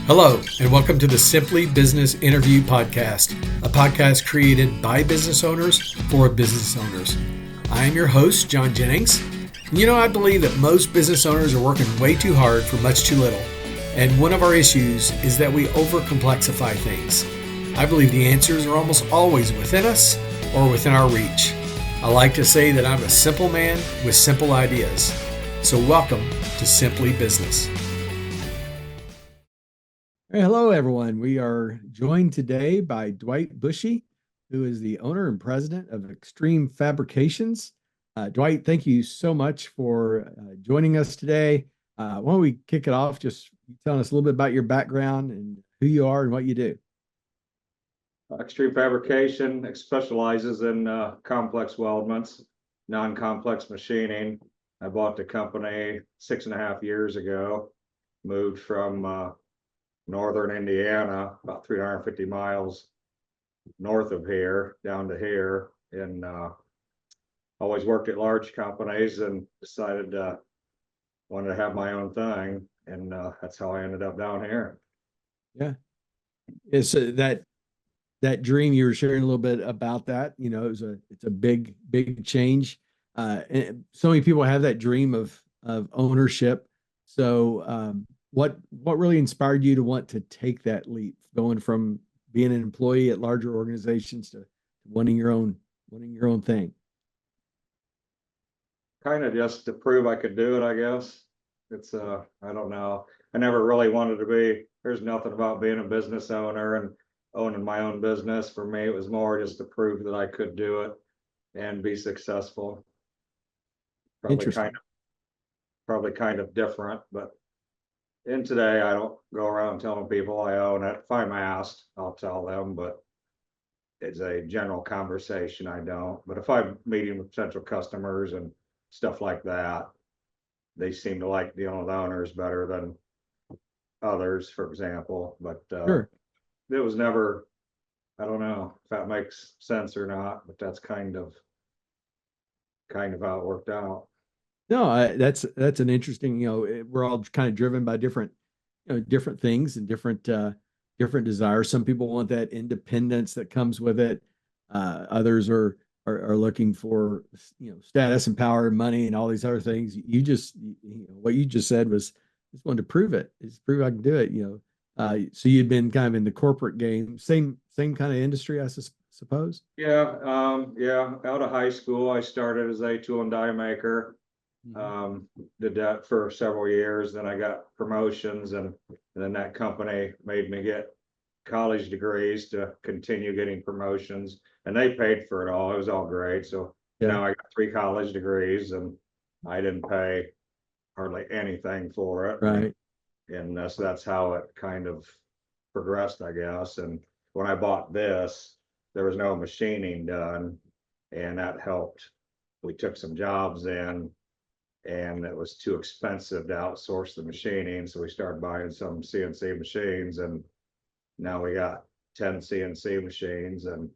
Hello, and welcome to the Simply Business Interview Podcast, a podcast created by business owners for business owners. I am your host, John Jennings. And I believe that most business owners are working way too hard for much too little. And one of our issues is that we overcomplexify things. I believe the answers are almost always within us or within our reach. I like to say that I'm a simple man with simple ideas. So welcome to Simply Business. Hey, hello, everyone. We are joined today by Dwight Busche, who is the owner and president of Xtreme Fabrications. Dwight, thank you so much for joining us today. Why don't we kick it off, just telling us a little bit about your background and who you are and what you do. Xtreme Fabrication specializes in complex weldments, non-complex machining. I bought the company 6.5 years ago, moved from northern Indiana, about 350 miles north of here, down to here, and always worked at large companies and decided wanted to have my own thing, and that's how I ended up down here. Yeah, it's that dream you were sharing a little bit about that. It's a big change. And so many people have that dream of ownership. So what really inspired you to want to take that leap, going from being an employee at larger organizations to wanting your own thing? Kind of just to prove I could do it, I guess. It's I don't know. I never really wanted to be. There's nothing about being a business owner and owning my own business. For me, it was more just to prove that I could do it and be successful. Probably kind of different, but today I don't go around telling people I own it. If I'm asked, I'll tell them, but it's a general conversation. I don't. But if I'm meeting with potential customers and stuff like that, they seem to like dealing with owners better than others, for example. But Sure. It was never, I don't know if that makes sense or not, but that's kind of how it worked out. No, that's an interesting. We're all kind of driven by different things and different desires. Some people want that independence that comes with it. Others are looking for status and power and money and all these other things. What you just said was just wanted to prove it. Just prove I can do it. So you'd been kind of in the corporate game, same kind of industry, I suppose. Yeah, out of high school, I started as a tool and die maker. Did that for several years. Then I got promotions, and then that company made me get college degrees to continue getting promotions, and they paid for it all. It was all great. So now I got 3 college degrees, and I didn't pay hardly anything for it. Right. And so that's how it kind of progressed, I guess. And when I bought this, there was no machining done, and that helped. We took some jobs in, and it was too expensive to outsource the machining. So we started buying some CNC machines, and now we got 10 CNC machines, and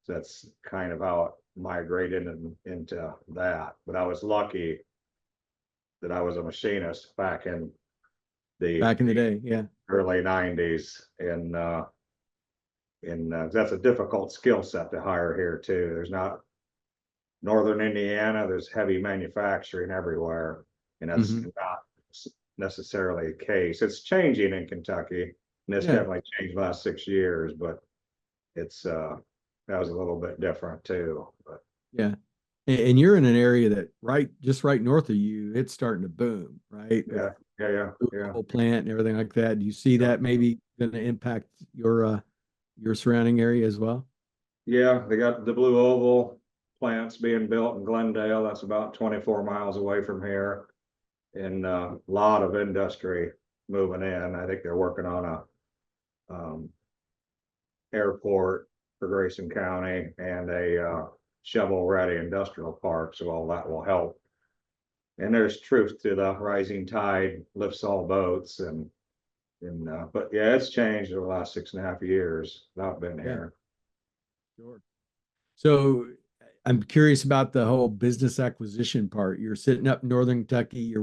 that's kind of how it migrated into that. But I was lucky that I was a machinist back in the day, yeah, early 90s, and that's a difficult skill set to hire here too. There's not northern Indiana, there's heavy manufacturing everywhere, and that's not necessarily the case. It's changing in Kentucky, and it's definitely changed the last 6 years, but it's that was a little bit different too. But yeah. And you're in an area that just right north of you, it's starting to boom, right? Yeah. Whole plant and everything like that. Do you see that maybe going to impact your surrounding area as well? Yeah, they got the Blue Oval plants being built in Glendale. That's about 24 miles away from here, and a lot of industry moving in. I think they're working on a airport for Grayson County and a shovel-ready industrial park. So all that will help. And there's truth to the rising tide lifts all boats, and but yeah, it's changed over the last 6.5 years that I've been here. Sure. So I'm curious about the whole business acquisition part. You're sitting up in northern Kentucky,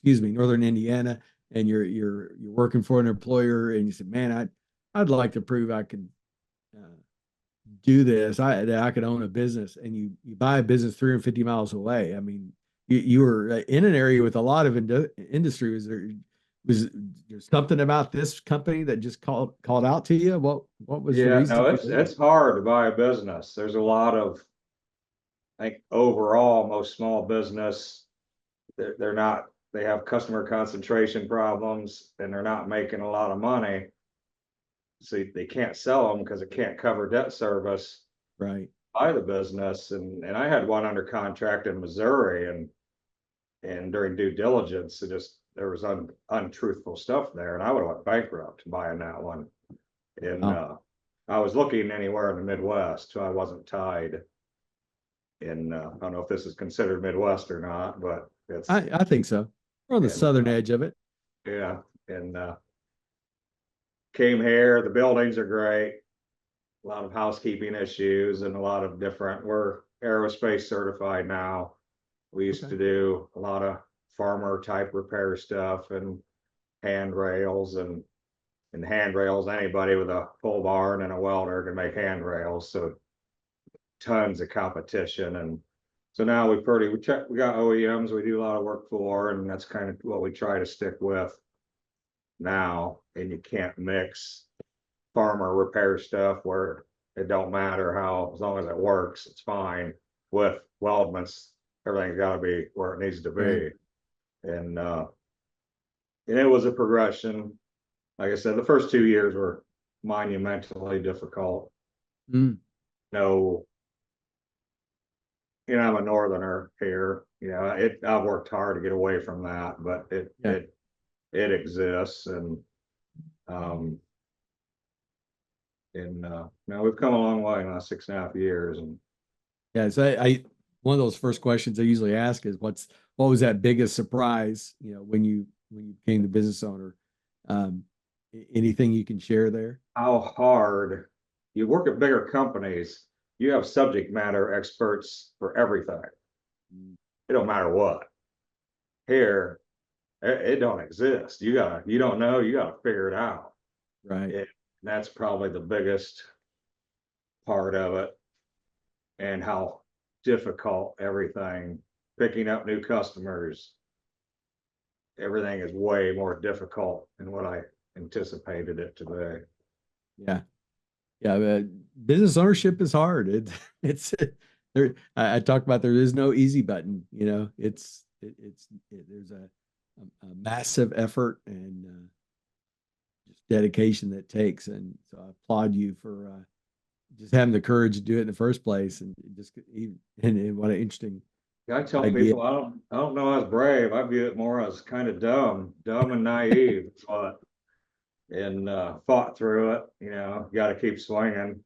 northern Indiana, and you're working for an employer, and you said, man, I'd like to prove I could do this. That I could own a business, and you buy a business 350 miles away. I mean, you were in an area with a lot of industry. Was there something about this company that just called out to you? What was the Yeah, reason no, for it's hard to buy a business. There's a lot of, I think overall, most small business, they're not, they have customer concentration problems and they're not making a lot of money. So they can't sell them because it can't cover debt service right? by the business. And I had one under contract in Missouri, and during due diligence, there was untruthful stuff there, and I would have went bankrupt buying that one. And I was looking anywhere in the Midwest, so I wasn't tied. And I don't know if this is considered Midwest or not, but I think so. We're on the southern edge of it. Yeah, and came here. The buildings are great. A lot of housekeeping issues and a lot of different. We're aerospace certified now. We used to do a lot of farmer type repair stuff and handrails and handrails. Anybody with a pole barn and a welder can make handrails. So tons of competition. And so now we got OEMs we do a lot of work for, and that's kind of what we try to stick with now. And you can't mix farmer repair stuff where it don't matter as long as it works, it's fine. With weldments, everything's got to be where it needs to be. Right. And it was a progression. Like I said, the first 2 years were monumentally difficult. No, I'm a northerner here. I've worked hard to get away from that, but it exists. And now we've come a long way in the last 6.5 years. And yeah, so I one of those first questions I usually ask is what was that biggest surprise, when you became the business owner? Anything you can share there? How hard you work at bigger companies, you have subject matter experts for everything. It don't matter what. Here, it don't exist. You don't know, you gotta figure it out. Right. That's probably the biggest part of it, and how difficult everything, picking up new customers, everything is way more difficult than what I anticipated it to be. Yeah. Business ownership is hard. It's there. I talk about there is no easy button. There's a massive effort and just dedication that takes. And so I applaud you for just having the courage to do it in the first place. And what an interesting. I tell idea. people I don't know as brave. I view it more as kind of dumb and naive. And fought through it. You got to keep swinging.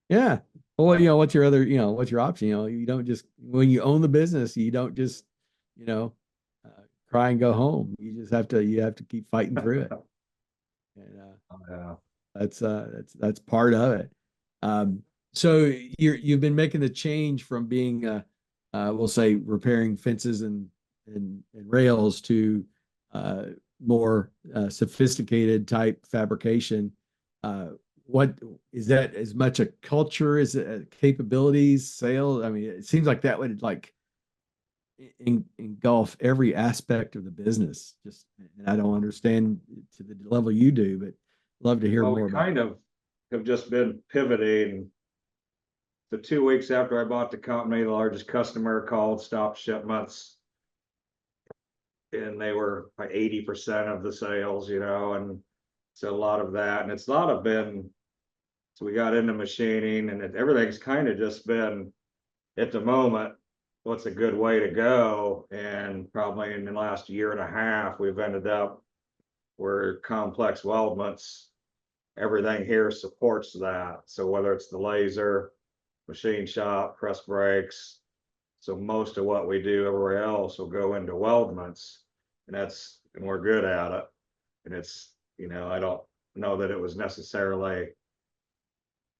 Yeah. Well, what's your option? You don't just, when you own the business, you don't just, cry and go home. You just have to keep fighting through it. And that's part of it. So you've been making the change from being we'll say repairing fences and rails to more sophisticated type fabrication. What is that? As much a culture? Is it capabilities, sales? I mean, it seems like that would engulf every aspect of the business. And I don't understand to the level you do, but love to hear more about. Kind of have just been pivoting. The 2 weeks after I bought the company, the largest customer called, stopped shipments, and they were like 80% of the sales, and so a lot of that, and it's a lot of been. So we got into machining, and everything's kind of just been at the moment, what's a good way to go? And probably in the last year and a half, we've ended up where complex weldments, everything here supports that. So whether it's the laser, machine shop, press brakes, so most of what we do everywhere else will go into weldments, and we're good at it. And it's, I don't know that it was necessarily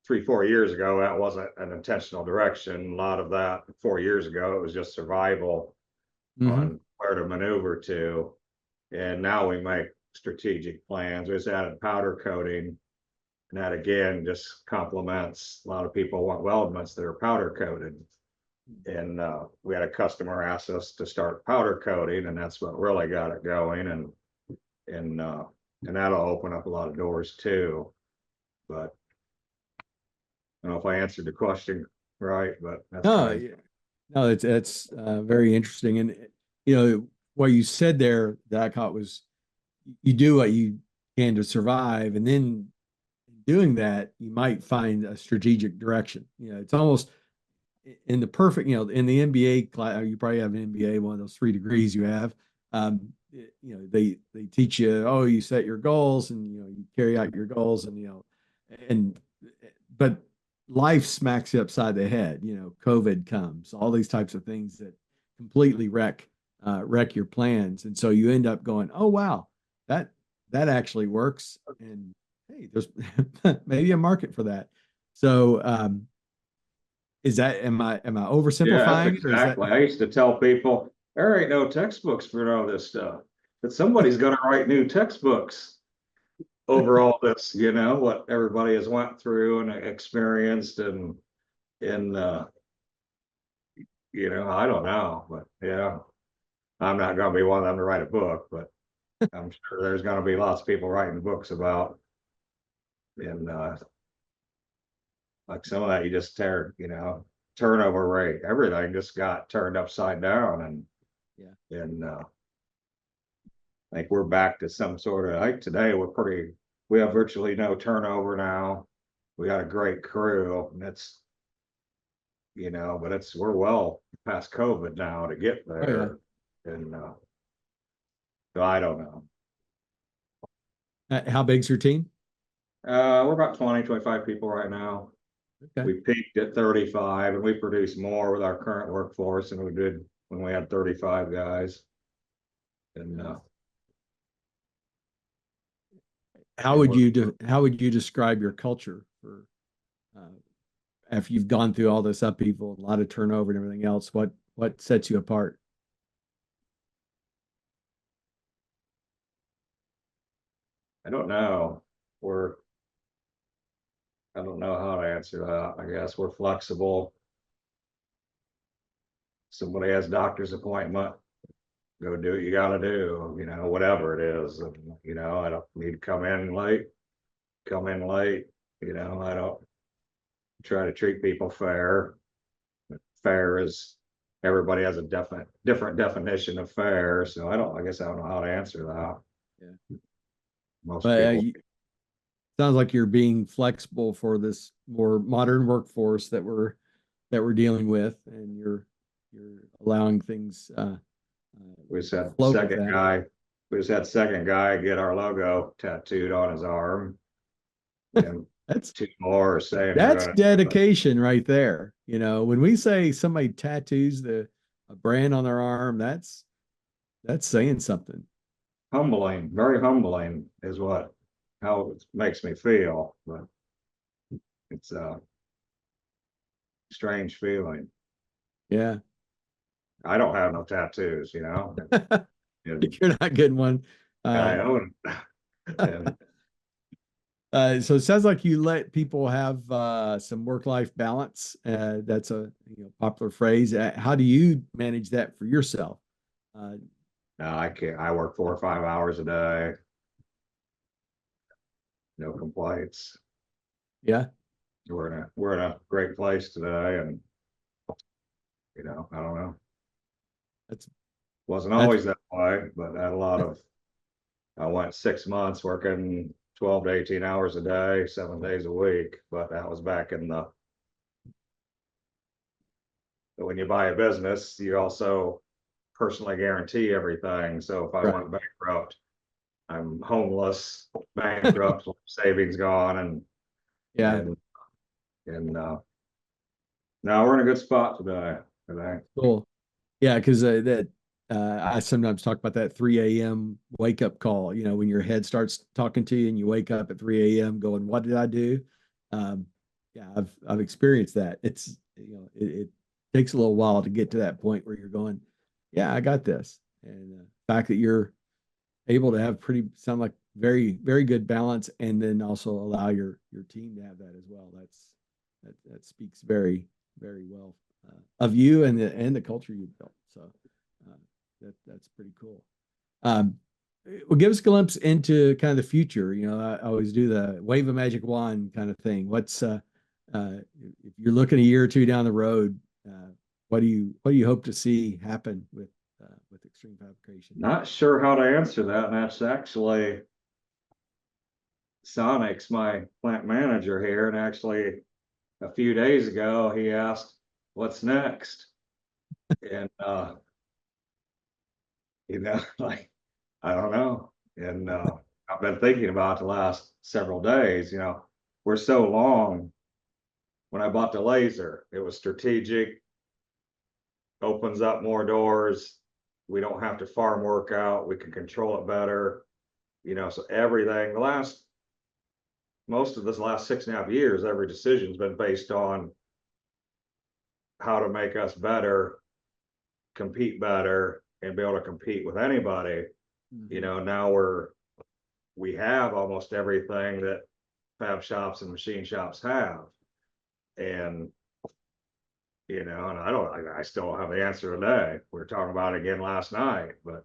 3-4 years ago, that wasn't an intentional direction. A lot of that 4 years ago, it was just survival on where to maneuver to. And now we make strategic plans. We just added powder coating. And that again just complements, a lot of people want weldments that are powder coated. And we had a customer ask us to start powder coating, and that's what really got it going. And that'll open up a lot of doors too. But I don't know if I answered the question right, but that's no, it's very interesting. And what you said there that I caught was you do what you can to survive, and then doing that, you might find a strategic direction. It's almost in the perfect, in the MBA class, you probably have an MBA, one of those 3 degrees you have. They teach you, oh, you set your goals and, you carry out your goals but life smacks you upside the head. COVID comes, all these types of things that completely wreck your plans. And so you end up going, oh, wow, that actually works. And hey, there's maybe a market for that. So, am I oversimplifying? Yeah, exactly. I used to tell people there ain't no textbooks for all this stuff, but somebody's going to write new textbooks over all this, what everybody has went through and experienced, and I don't know, but yeah, I'm not going to be one of them to write a book, but I'm sure there's going to be lots of people writing books about, and like some of that you just turnover rate, everything just got turned upside down, and I think we're back to some sort of, like today we have virtually no turnover now. We got a great crew, and it's but we're well past COVID now to get there. And so I don't know. How big's your team? We're about 25 people right now. Okay. We peaked at 35, and we produce more with our current workforce than we did when we had 35 guys. And how would you describe your culture for after you've gone through all this upheaval, a lot of turnover and everything else? What sets you apart? I don't know. I don't know how to answer that. I guess we're flexible. Somebody has doctor's appointment, go do what you got to do, whatever it is. And, I don't need to come in late. I don't try to treat people fair. Fair is, everybody has a different definition of fair. So I guess I don't know how to answer that. Yeah. Most people. Sounds like you're being flexible for this more modern workforce that we're dealing with, and you're allowing things. We just had second guy get our logo tattooed on his arm. And that's 2 more saying that's dedication right there. When we say somebody tattoos a brand on their arm, that's saying something. Humbling, very humbling is how it makes me feel, but it's a strange feeling. Yeah. I don't have no tattoos, You're not getting one. I own it. So it sounds like you let people have some work-life balance. That's a popular phrase. How do you manage that for yourself? No, I can't. I work 4 or 5 hours a day. No complaints. Yeah, we're in a great place today, and I don't know. Wasn't always that way, but I had I went 6 months working 12 to 18 hours a day, 7 days a week, but that was back when you buy a business, you also personally guarantee everything. So if I went bankrupt, I'm homeless, bankrupt, savings gone, and now we're in a good spot today. Cool. Yeah, because I sometimes talk about that 3 a.m. wake up call. When your head starts talking to you and you wake up at 3 a.m. going, "What did I do?" Yeah, I've experienced that. It's it takes a little while to get to that point where you're going, "Yeah, I got this." And the fact that you're able to have sound like very, very good balance, and then also allow your team to have that as well. That speaks very, very well of you and the culture you built. So that's pretty cool. Um, well, give us a glimpse into kind of the future. You know, I always do the wave a magic wand kind of thing. If you're looking a year or two down the road, what do you hope to see happen with Xtreme Fabrication? Not sure how to answer that. And that's actually Sonic's my plant manager here. And actually a few days ago, he asked, what's next? And, like, I don't know. And I've been thinking about the last several days, we're so long. When I bought the laser, it was strategic, opens up more doors. We don't have to farm work out. We can control it better. So everything, most of this last 6.5 years, every decision's been based on how to make us better, compete better, and be able to compete with anybody. Now we have almost everything that fab shops and machine shops have. And and I still don't have the answer today. We were talking about it again last night, but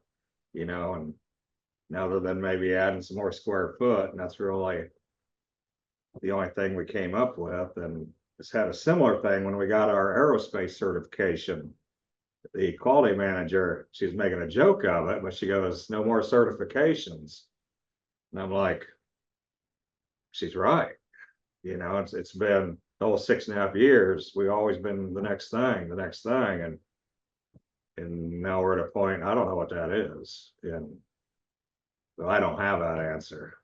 and other than maybe adding some more square foot, and that's really the only thing we came up with. And it's had a similar thing when we got our aerospace certification. The quality manager, she's making a joke of it, but she goes, no more certifications. And I'm like, she's right. It's been the whole 6.5 years. We've always been the next thing, and now we're at a point, I don't know what that is. And so I don't have that answer.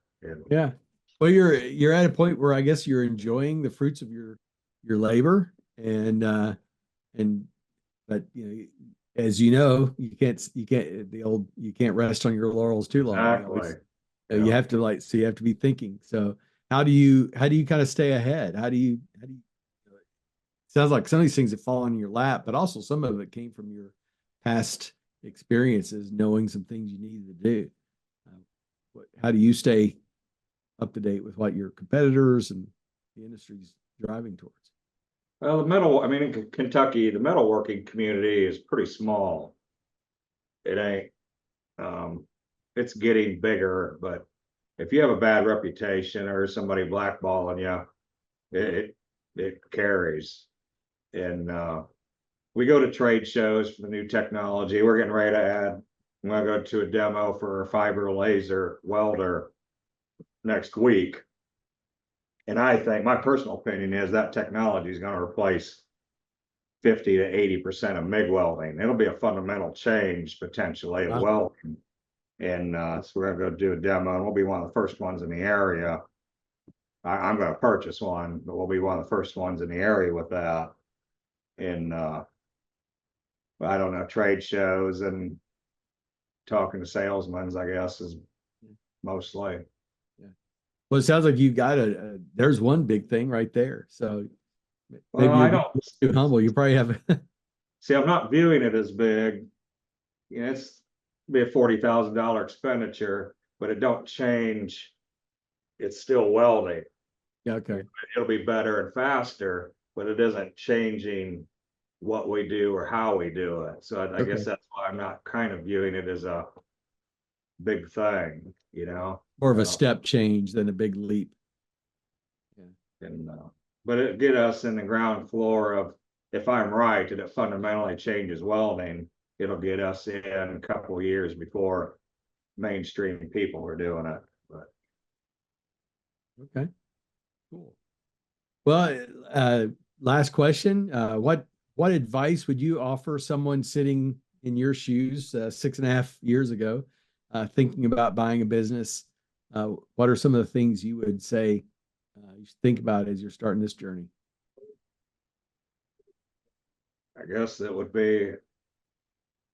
Yeah. Well, you're at a point where I guess you're enjoying the fruits of your labor, but as you can't rest on your laurals too long. Exactly. You have to be thinking. So how do you kind of stay ahead? How do you sounds like some of these things have fallen in your lap, but also some of it came from your past experiences, knowing some things you needed to do. How do you stay up to date with what your competitors and the industry's driving towards? Well, in Kentucky, the metalworking community is pretty small. It ain't, it's getting bigger, but if you have a bad reputation or somebody blackballing you, it carries. And we go to trade shows for the new technology. We're getting ready to add. I'm going to go to a demo for a fiber laser welder next week. And I think my personal opinion is that technology is going to replace 50 to 80% of MIG welding. It'll be a fundamental change potentially of welding. And so we're going to go do a demo, and we'll be one of the first ones in the area. I'm going to purchase one, but we'll be one of the first ones in the area with that. And I don't know, trade shows and talking to salesmen, I guess, is mostly. Yeah. Well, it sounds like you got there's one big thing right there. So maybe you're too humble. You probably have. See, I'm not viewing it as big. It's be a $40,000 expenditure, but it don't change. It's still welding. Yeah, okay. It'll be better and faster, but it isn't changing what we do or how we do it. So I guess that's why I'm not kind of viewing it as a big thing, More of a step change than a big leap. Yeah. And but it get us in the ground floor of, if I'm right, that it fundamentally changes welding, it'll get us in a couple of years before mainstream people are doing it. But okay, cool. Well, last question. What advice would you offer someone sitting in your shoes 6.5 years ago, thinking about buying a business? What are some of the things you would say you should think about as you're starting this journey? I guess it would be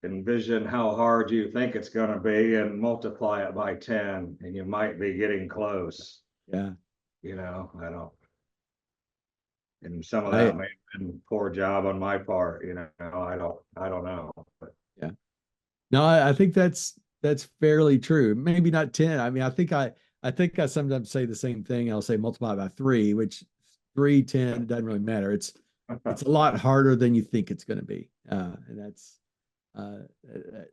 envision how hard you think it's going to be and multiply it by 10, and you might be getting close. Yeah. I don't. And some of that may have been a poor job on my part, I don't know. But yeah. No, I think that's that's fairly true. Maybe not 10. I mean, I think I sometimes say the same thing. I'll say multiply by 3, which 3, 10, it doesn't really matter. It's a lot harder than you think it's going to be. And that's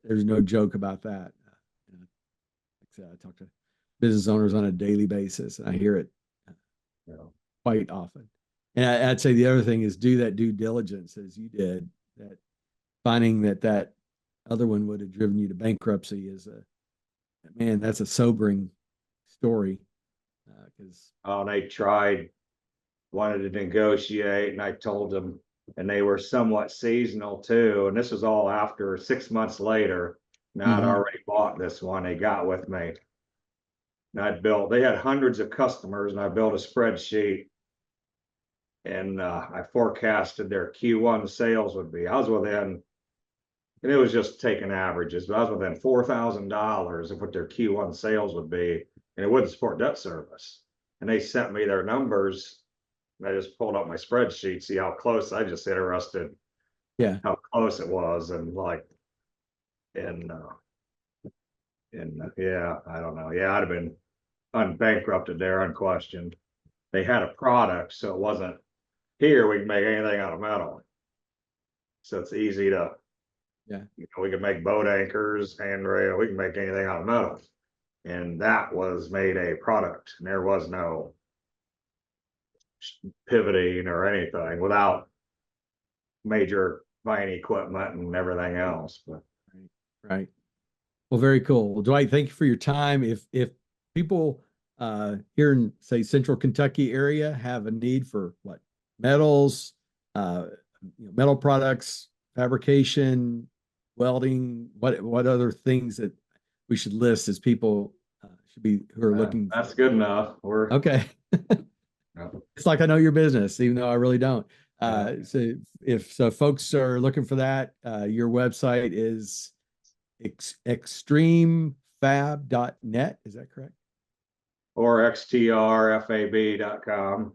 there's no joke about that. Like I said, I talk to business owners on a daily basis, and I hear it quite often. And I'd say the other thing is do that due diligence as you did. That finding that other one would have driven you to bankruptcy is that's a sobering story. Because they wanted to negotiate, and I told them, and they were somewhat seasonal too. And this was all after 6 months later. Now I'd already bought this one. They got with me. And they had hundreds of customers, and I built a spreadsheet, and I forecasted their Q1 sales would be. I was within, and it was just taking averages, but I was within $4,000 of what their Q1 sales would be, and it wouldn't support debt service. And they sent me their numbers, and I just pulled up my spreadsheet, see how close. I just interested, how close it was, and I don't know. Yeah, I'd have been unbankrupted there, unquestioned. They had a product, so it wasn't here. We can make anything out of metal, so it's easy to. Yeah, we can make boat anchors, handrail. We can make anything out of metal, and that was made a product. And there was no pivoting or anything without major buying equipment and everything else. But right. Well, very cool. Well, Dwight, thank you for your time. If people here in, say, Central Kentucky area have a need for metals, metal products, fabrication, welding, what other things that we should list as people should be who are looking? That's good enough. We're okay. It's like I know your business, even though I really don't. So if folks are looking for that, your website is xtremefab.net. Is that correct? Or xtrfab.com.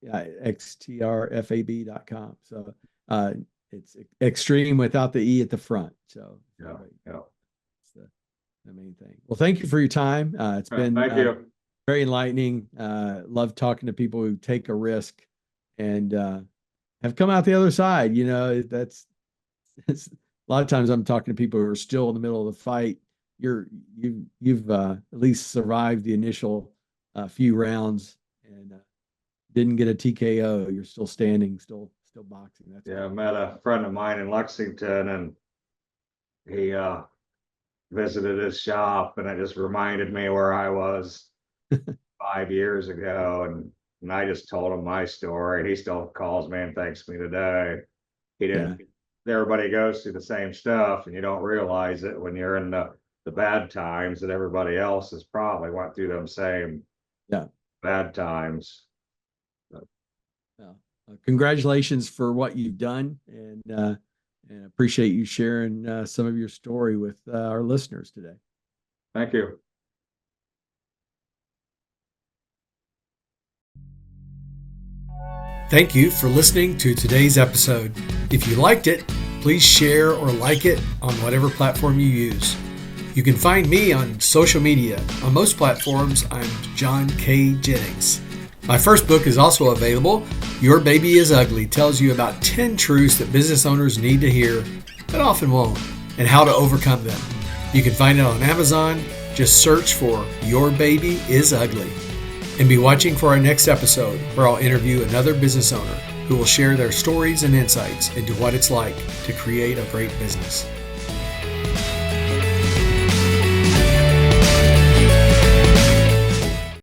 xtrfab.com. So it's extreme without the E at the front. So that's the main thing. Well, thank you for your time. It's been thank you. Very enlightening. Love talking to people who take a risk and have come out the other side. It's a lot of times I'm talking to people who are still in the middle of the fight. You've at least survived the initial few rounds and didn't get a TKO. You're still standing, still boxing. I met a friend of mine in Lexington, and he visited his shop, and it just reminded me where I was 5 years ago, and I just told him my story. He still calls me and thanks me today. He didn't. Everybody goes through the same stuff, and you don't realize it when you're in the bad times that everybody else has probably went through them same bad times. Congratulations for what you've done, and appreciate you sharing some of your story with our listeners today. Thank you. Thank you for listening to today's episode. If you liked it, please share or like it on whatever platform you use. You can find me on social media. On most platforms, I'm John K. Jennings. My first book is also available. Your Baby is Ugly tells you about 10 truths that business owners need to hear, but often won't, and how to overcome them. You can find it on Amazon. Just search for Your Baby is Ugly. And be watching for our next episode, where I'll interview another business owner who will share their stories and insights into what it's like to create a great business.